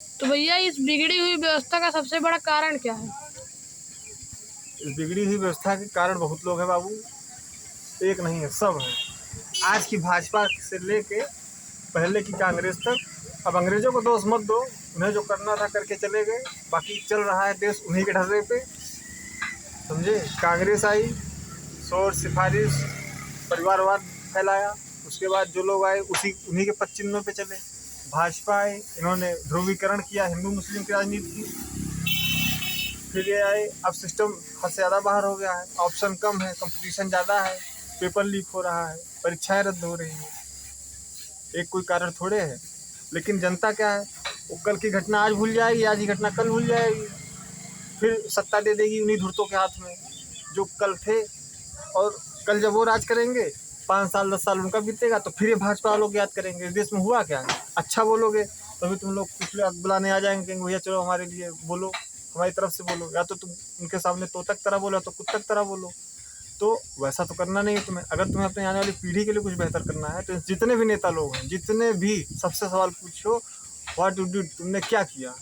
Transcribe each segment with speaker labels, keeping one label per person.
Speaker 1: तो भैया इस बिगड़ी हुई व्यवस्था का सबसे बड़ा कारण क्या है?
Speaker 2: इस बिगड़ी हुई व्यवस्था के कारण बहुत लोग हैं बाबू, एक नहीं है, सब है। आज की भाजपा से लेके पहले की कांग्रेस तक। अब अंग्रेजों को दोष मत दो, उन्हें जो करना था करके चले गए, बाकी चल रहा है देश उन्हीं के ढर्रे पे, समझे। कांग्रेस आई, शोर सिफारिश, परिवारवाद फैलाया, उसके बाद जो लोग आए उन्हीं के पद चिन्हों पे चले। भाजपा आई, इन्होंने ध्रुवीकरण किया हिंदू मुस्लिम की राजनीति की। फिर ये आए, अब सिस्टम हद से ज़्यादा बाहर हो गया है, ऑप्शन कम है, कंपटीशन ज़्यादा है, पेपर लीक हो रहा है, परीक्षाएं रद्द हो रही है। एक कोई कारण थोड़े है। लेकिन जनता क्या है, वो कल की घटना आज भूल जाएगी, आज की घटना कल भूल जाएगी, फिर सत्ता दे देगी उन्हीं धूर्तों के हाथ में जो कल थे। और कल जब वो राज करेंगे, 5 साल 10 साल उनका बीतेगा, तो फिर ये भाजपा लोग याद करेंगे इस देश में हुआ क्या है। अच्छा बोलोगे तभी तुम लोग कुछ लोग बुलाने आ जाएंगे, कहेंगे भैया चलो हमारे लिए बोलो, हमारी तरफ से बोलो। या तो तुम उनके सामने तोतक तरह बोलो, तो कुत्तक तरह बोलो। तो वैसा तो करना नहीं है तुम्हें। अगर तुम्हें अपने आने वाली पीढ़ी के लिए कुछ बेहतर करना है, तो जितने भी नेता लोग हैं, जितने भी, सबसे सवाल पूछो, व्हाट यू डिड, तुमने क्या किया।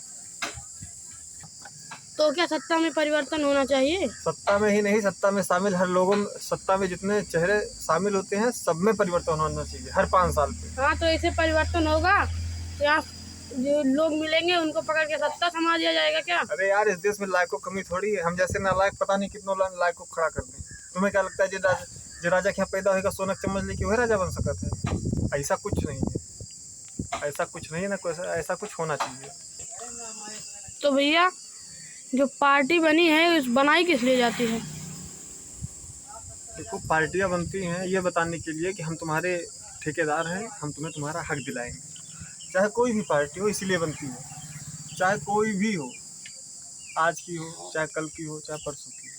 Speaker 1: तो क्या सत्ता में परिवर्तन होना चाहिए?
Speaker 2: सत्ता में ही नहीं, सत्ता में शामिल हर लोगों में, सत्ता में जितने चेहरे शामिल होते हैं सब में परिवर्तन होना चाहिए हर 5 साल पे।
Speaker 1: हाँ, तो ऐसे परिवर्तन होगा तो यहाँ जो लोग मिलेंगे उनको पकड़ के सत्ता संभाल दिया जाएगा क्या?
Speaker 2: अरे यार, इस देश में लायक को कमी थोड़ी है। हम जैसे नालायक पता नहीं कितनों लायक को खड़ा कर दें। तुम्हें क्या लगता है जो राजा के यहाँ पैदा होगा सोनक चम्मच लेके वही राजा बन सकता है? ऐसा कुछ नहीं है, ऐसा कुछ नहीं है ना, ऐसा कुछ होना चाहिए।
Speaker 1: तो भैया जो पार्टी बनी है उस बनाई किस लिए जाती है?
Speaker 2: देखो, पार्टियां बनती हैं ये बताने के लिए कि हम तुम्हारे ठेकेदार हैं, हम तुम्हें तुम्हारा हक दिलाएंगे। चाहे कोई भी पार्टी हो, इसीलिए बनती है। चाहे कोई भी हो, आज की हो, चाहे कल की हो, चाहे परसों की हो।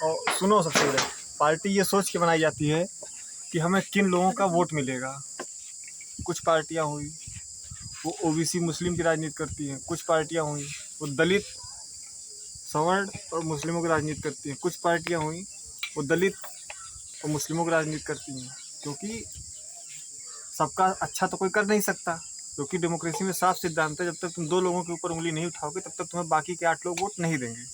Speaker 2: और सुनो, सबसे बड़े, पार्टी ये सोच के बनाई जाती है कि हमें किन लोगों का वोट मिलेगा। कुछ पार्टियां हुई वो ओबीसी मुस्लिम की राजनीति करती हैं, कुछ पार्टियां हुई वो दलित सवर्ण और मुस्लिमों की राजनीति करती हैं, कुछ पार्टियां हुई वो दलित और मुस्लिमों की राजनीति करती हैं। क्योंकि सबका अच्छा तो कोई कर नहीं सकता, क्योंकि डेमोक्रेसी में साफ सिद्धांत है, जब तक तुम 2 लोगों के ऊपर उंगली नहीं उठाओगे तब तक तुम्हें बाकी के 8 लोग वोट नहीं देंगे।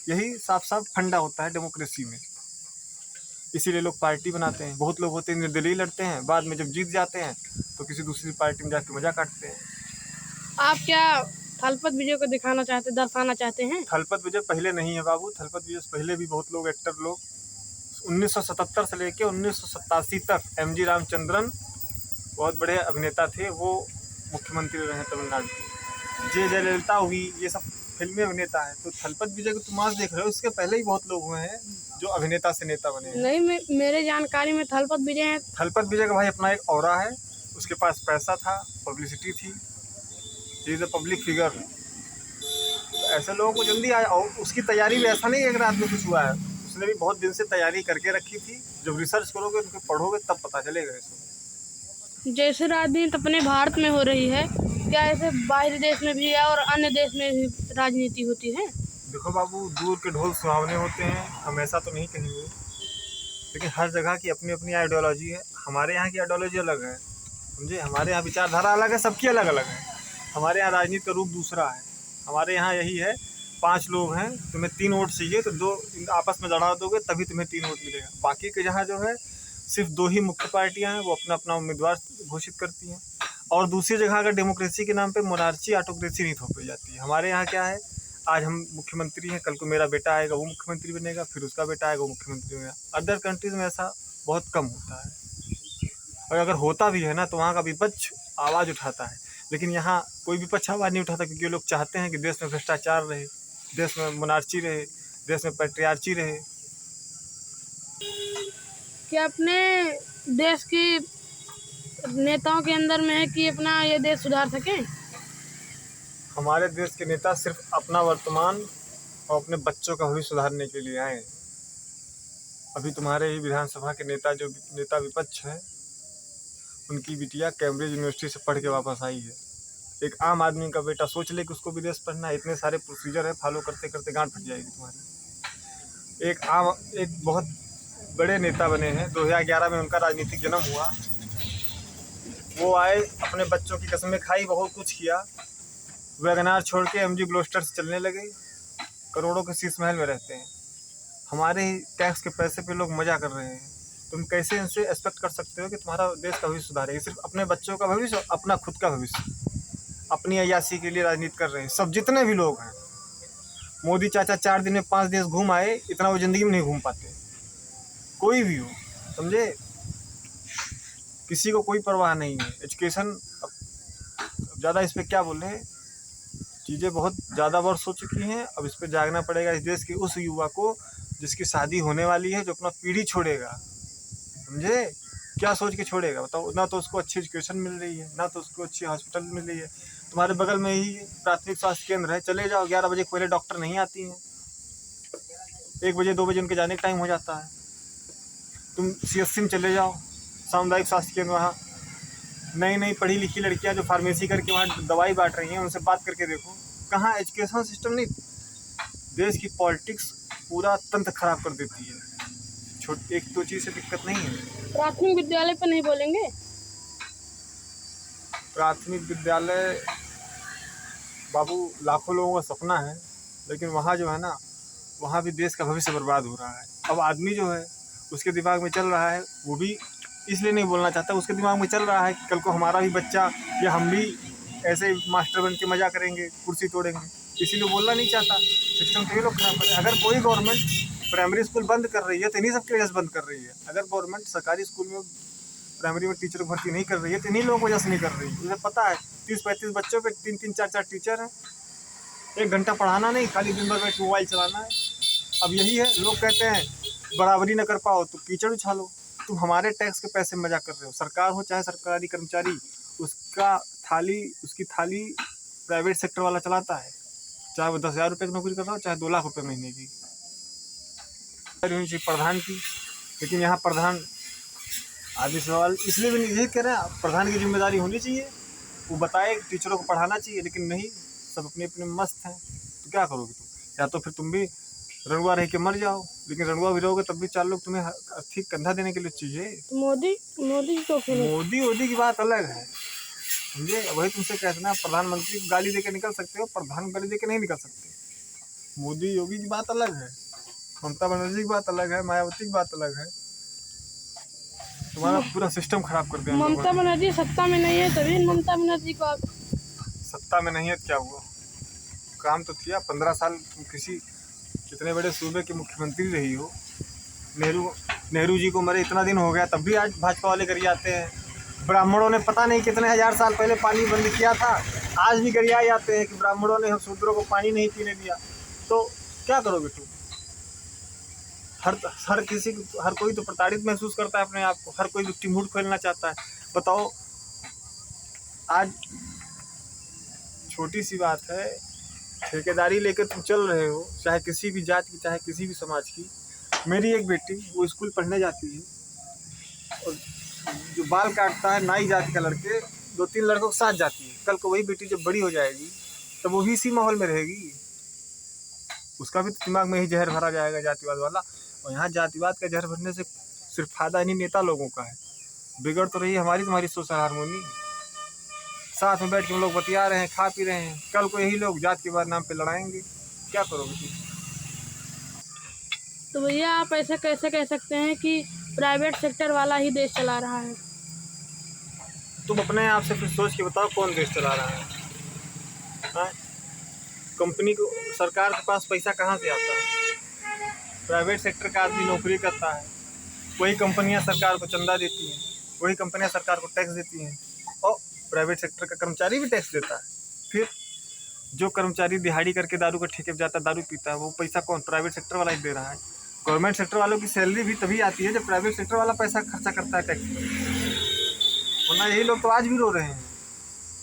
Speaker 2: यही साफ साफ फंडा होता है डेमोक्रेसी में। इसीलिए लोग पार्टी बनाते हैं। बहुत लोग होते हैं निर्दलीय लड़ते हैं, बाद में जब जीत जाते हैं तो किसी दूसरी पार्टी में जाकर मजा काटते हैं।
Speaker 1: आप क्या थलपत विजय को दर्शाना चाहते हैं?
Speaker 2: थलपत विजय पहले नहीं है बाबू, थलपत विजय से पहले भी बहुत लोग, एक्टर लोग, 1977 से लेके 1987 तक एमजी रामचंद्रन बहुत बड़े अभिनेता थे, वो मुख्यमंत्री रहे तमिलनाडु के। जयललिता हुई, ये सब फिल्मी अभिनेता है। तो थलपत विजय को तुम आज देख रहे हो, इसके पहले ही बहुत लोग हुए हैं जो अभिनेता से नेता बने हैं।
Speaker 1: नहीं, मेरे जानकारी में थलपत विजय है।
Speaker 2: थलपत विजय का भाई अपना एक ऑरा है, उसके पास पैसा था, पब्लिसिटी थी, he is a public figure. ऐसे लोगों को जल्दी आया, और उसकी तैयारी भी ऐसा नहीं एक रात में कुछ हुआ है, उसने भी बहुत दिन से तैयारी करके रखी थी। जब रिसर्च करोगे, उनको पढ़ोगे, तब पता चलेगा इसमें।
Speaker 1: जैसे राजनीति अपने भारत में हो रही है, क्या ऐसे बाहरी देश में भी है और अन्य देश में भी राजनीति होती है?
Speaker 2: देखो बाबू, दूर के ढोल सुहावने होते हैं, हम ऐसा तो नहीं कहेंगे, लेकिन हर जगह की अपनी अपनी आइडियोलॉजी है। हमारे यहाँ की आइडियोलॉजी अलग है, समझे। हमारे यहाँ विचारधारा अलग है, सबकी अलग अलग है। हमारे यहाँ राजनीति का रूप दूसरा है। हमारे यहाँ यही है, 5 लोग हैं, तुम्हें 3 वोट चाहिए तो 2 आपस में लड़ा दोगे तभी तुम्हें 3 वोट मिलेगा। बाकी के जहाँ जो है सिर्फ 2 ही मुख्य पार्टियाँ हैं, वो अपना अपना उम्मीदवार घोषित करती हैं। और दूसरी जगह अगर डेमोक्रेसी के नाम पे मोनार्ची ऑटोक्रेसी नहीं थोपी जाती है। हमारे यहाँ क्या है, आज हम मुख्यमंत्री हैं, कल को मेरा बेटा आएगा वो मुख्यमंत्री बनेगा, फिर उसका बेटा आएगा वो मुख्यमंत्री बनेगा। अदर कंट्रीज में ऐसा बहुत कम होता है, और अगर होता भी है ना तो वहाँ का विपक्ष आवाज़ उठाता है। लेकिन यहाँ कोई विपक्ष आवाज़ नहीं उठाता, क्योंकि लोग चाहते हैं कि देश में भ्रष्टाचार रहे, देश में मोनार्ची रहे, देश में पैट्रियार्ची रहे।
Speaker 1: क्या अपने देश की नेताओं के अंदर में है कि अपना ये देश सुधार सकें?
Speaker 2: हमारे देश के नेता सिर्फ अपना वर्तमान और अपने बच्चों का भविष्य सुधारने के लिए आए। अभी तुम्हारे ही विधानसभा के नेता, जो नेता विपक्ष है, उनकी बिटिया कैम्ब्रिज यूनिवर्सिटी से पढ़ के वापस आई है। एक आम आदमी का बेटा सोच ले कि उसको विदेश पढ़ना है, इतने सारे प्रोसीजर है, फॉलो करते करते गांठ फट जाएगी तुम्हारी। एक बहुत बड़े नेता बने हैं, 2011 में उनका राजनीतिक जन्म हुआ, वो आए, अपने बच्चों की कसमें खाई, बहुत कुछ किया, वैगनार छोड़ के MG ग्लोस्टर से चलने लगे, करोड़ों के शीश महल में रहते हैं। हमारे ही टैक्स के पैसे पे लोग मजा कर रहे हैं। तुम कैसे इनसे एक्सपेक्ट कर सकते हो कि तुम्हारा देश का भविष्य सुधारेगा? सिर्फ अपने बच्चों का भविष्य और अपना खुद का भविष्य, अपनी अय्याशी के लिए राजनीति कर रहे हैं सब जितने भी लोग हैं। मोदी चाचा 4 दिन में 5 देश घूम आए, इतना वो जिंदगी में नहीं घूम पाते, कोई भी हो, समझे? किसी को कोई परवाह नहीं है। एजुकेशन ज़्यादा इस पर क्या बोले, चीज़ें बहुत ज़्यादा वर्ष हो चुकी हैं। अब इस पर जागना पड़ेगा इस देश के उस युवा को जिसकी शादी होने वाली है, जो अपना पीढ़ी छोड़ेगा, समझे? क्या सोच के छोड़ेगा बताओ? ना तो उसको अच्छी एजुकेशन मिल रही है, ना तो उसको अच्छी हॉस्पिटल मिल रही है। तुम्हारे बगल में ही प्राथमिक स्वास्थ्य केंद्र है, चले जाओ, 11 बजे पहले डॉक्टर नहीं आती हैं, 1 बजे 2 बजे उनके जाने का टाइम हो जाता है। तुम CSC में चले जाओ, सामुदायिक स्वास्थ्य केंद्र, वहाँ नई नई पढ़ी लिखी लड़कियां जो फार्मेसी करके वहाँ दवाई बांट रही हैं, उनसे बात करके देखो, कहाँ एजुकेशन सिस्टम नहीं। देश की पॉलिटिक्स पूरा तंत्र खराब कर देती है। एक दो चीज़ से दिक्कत नहीं है।
Speaker 1: प्राथमिक विद्यालय पर नहीं बोलेंगे?
Speaker 2: प्राथमिक विद्यालय बाबू लाखों लोगों का सपना है, लेकिन वहाँ जो है ना, वहाँ भी देश का भविष्य बर्बाद हो रहा है। अब आदमी जो है उसके दिमाग में चल रहा है, वो भी इसलिए नहीं बोलना चाहता, उसके दिमाग में चल रहा है कि कल को हमारा भी बच्चा या हम भी ऐसे मास्टर बन के मजा करेंगे, कुर्सी तोड़ेंगे, इसीलिए बोलना नहीं चाहता। सिस्टम तो ये लोग खराब कर रहे हैं। अगर कोई गवर्नमेंट प्राइमरी स्कूल बंद कर रही है तो इन्हीं सबकी वजह से बंद कर रही है। अगर गवर्नमेंट सरकारी स्कूल में प्राइमरी में टीचर भर्ती नहीं कर रही है तो इन्हीं लोगों की वजह से नहीं कर रही है। मुझे पता है 30-35 बच्चों पे 3-3 4-4 टीचर हैं, 1 घंटा पढ़ाना नहीं, खाली दिन भर बैठ मोबाइल चलाना है। अब यही है, लोग कहते हैं बराबरी न कर पाओ तो कीचड़ उछालो। तुम हमारे टैक्स के पैसे में मजा कर रहे हो। सरकार हो चाहे सरकारी कर्मचारी, उसकी थाली प्राइवेट सेक्टर वाला चलाता है, चाहे वो 10,000 रुपये की नौकरी कर रहा हो, चाहे 2 लाख रुपये महीने की। प्रधान की, लेकिन यहाँ प्रधान आदि सवाल इसलिए भी नहीं, यही कह रहे हैं प्रधान की जिम्मेदारी होनी चाहिए, वो बताए टीचरों को पढ़ाना चाहिए, लेकिन नहीं, सब अपने अपने मस्त हैं। तो क्या करोगे तुम? या तो फिर तुम भी रणुआ रह के मर जाओ, लेकिन रणुआ भी रहोगे तब भी 4 लोग तुम्हें ठीक कंधा देने के लिए चाहिए।
Speaker 1: तो मोदी तो फिर
Speaker 2: मोदी की बात अलग है, समझे? वही तुमसे कहते ना, प्रधानमंत्री को गाली देके निकल सकते हो, प्रधान को गाली देके नहीं निकल सकते। मोदी योगी की बात अलग है, ममता बनर्जी की बात अलग है, मायावती की बात अलग है। तुम्हारा पूरा सिस्टम खराब कर दिया।
Speaker 1: ममता बनर्जी सत्ता में नहीं है, तभी ममता बनर्जी को आप
Speaker 2: सत्ता में नहीं है तो क्या हुआ? काम तो किया, 15 साल किसी इतने बड़े सूबे के मुख्यमंत्री रही हो। नेहरू जी को मरे इतना दिन हो गया, तब भी आज भाजपा वाले करी आते हैं। ब्राह्मणों ने पता नहीं कितने 1000 साल पहले पानी बंद किया था, आज भी गरियाए आते हैं कि ब्राह्मणों ने हम शूद्रों को पानी नहीं पीने दिया। तो क्या करोगे तुम? हर कोई तो प्रताड़ित महसूस करता है अपने आप को, हर कोई विक्टिम हुड खेलना चाहता है। बताओ, आज छोटी सी बात है, ठेकेदारी लेकर तुम चल रहे हो, चाहे किसी भी जात की, चाहे किसी भी समाज की। मेरी एक बेटी, वो स्कूल पढ़ने जाती है, और जो बाल काटता है नाई जाति का लड़के 2-3 लड़कों के साथ जाती है। कल को वही बेटी जब बड़ी हो जाएगी तब वो भी इसी माहौल में रहेगी, उसका भी दिमाग में ही जहर भरा जाएगा जातिवाद वाला। और यहाँ जातिवाद का जहर भरने से सिर्फ फायदा इन्हीं नेता लोगों का है। बिगड़ तो रही है हमारी तुम्हारी सोशल हारमोनी। साथ में बैठ के हम लोग बतिया रहे हैं, खा पी रहे हैं, कल को यही लोग जात के बाद नाम पे लड़ाएंगे। क्या करोगे तुम?
Speaker 1: तो भैया आप ऐसे कैसे कह सकते हैं कि प्राइवेट सेक्टर वाला ही देश चला रहा है?
Speaker 2: तुम अपने आप से फिर सोच के बताओ कौन देश चला रहा है? कंपनी को, सरकार के पास पैसा कहाँ से आता है? प्राइवेट सेक्टर का आदमी नौकरी करता है, वही कंपनियां सरकार को चंदा देती हैं, वही कंपनियां सरकार को टैक्स देती हैं, और प्राइवेट सेक्टर का कर्मचारी भी टैक्स देता है। फिर जो कर्मचारी दिहाड़ी करके दारू का ठेके पे जाता है, दारू पीता है, वो पैसा कौन? प्राइवेट सेक्टर वाला ही दे रहा है। गवर्नमेंट सेक्टर वालों की सैलरी भी तभी आती है जब प्राइवेट सेक्टर वाला पैसा खर्चा करता है टैक्स पर, वरना यही लोग तो आज भी रो रहे हैं।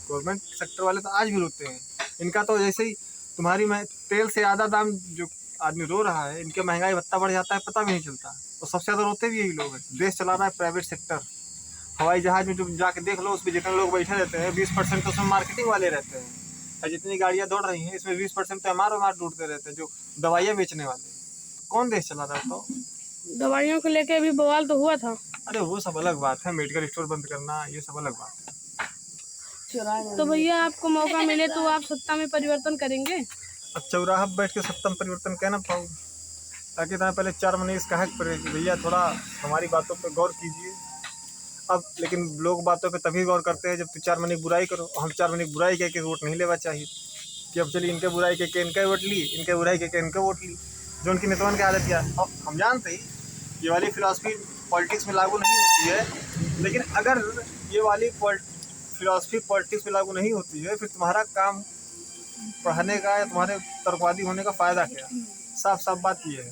Speaker 2: गवर्नमेंट सेक्टर वाले तो आज भी रोते हैं। इनका तो जैसे ही तुम्हारी तेल से आधा दाम जो आदमी रो रहा है, इनके महंगाई भत्ता बढ़ जाता है, पता भी नहीं चलता। और सबसे ज़्यादा रोते भी यही लोग हैं। देश चला रहा है प्राइवेट सेक्टर। हवाई जहाज़ में जो जाके देख लो, उसमें जितने लोग बैठे रहते हैं 20% तो उसमें मार्केटिंग वाले रहते हैं, और जितनी गाड़ियाँ दौड़ रही हैं इसमें 20% तो मार ढूंढते रहते हैं, जो दवाइयाँ बेचने वाले। कौन देश चला रहा है? तो
Speaker 1: दवाइयों को लेके अभी बवाल तो हुआ था।
Speaker 2: अरे वो सब अलग बात है, मेडिकल स्टोर बंद करना, ये सब अलग बात है।
Speaker 1: तो भैया आपको मौका मिले तो आप सत्ता में परिवर्तन करेंगे?
Speaker 2: अब चौराहा पर बैठ के सत्ता में परिवर्तन कहना पाऊँ, ताकि तुम्हें पहले 4 महीने इस कहा पड़े कि भैया थोड़ा हमारी बातों पे गौर कीजिए। अब लेकिन लोग बातों पे तभी गौर करते हैं जब तू 4 महीने की बुराई करो। हम 4 महीने की बुराई कह के वोट नहीं लेना चाहिए कि अब चलिए इनके बुराई के इनके वोट ली, इनके बुराई के इनके वोट ली, जो उनकी नेताओं की आदत है। अब हम जानते ही ये वाली फिलॉसफी पॉलिटिक्स में लागू नहीं होती है, लेकिन अगर ये वाली फिलॉसफी पॉलिटिक्स में लागू नहीं होती है, फिर तुम्हारा काम पढ़ने का या तुम्हारे तर्कवादी होने का फ़ायदा क्या? साफ साफ बात ये है।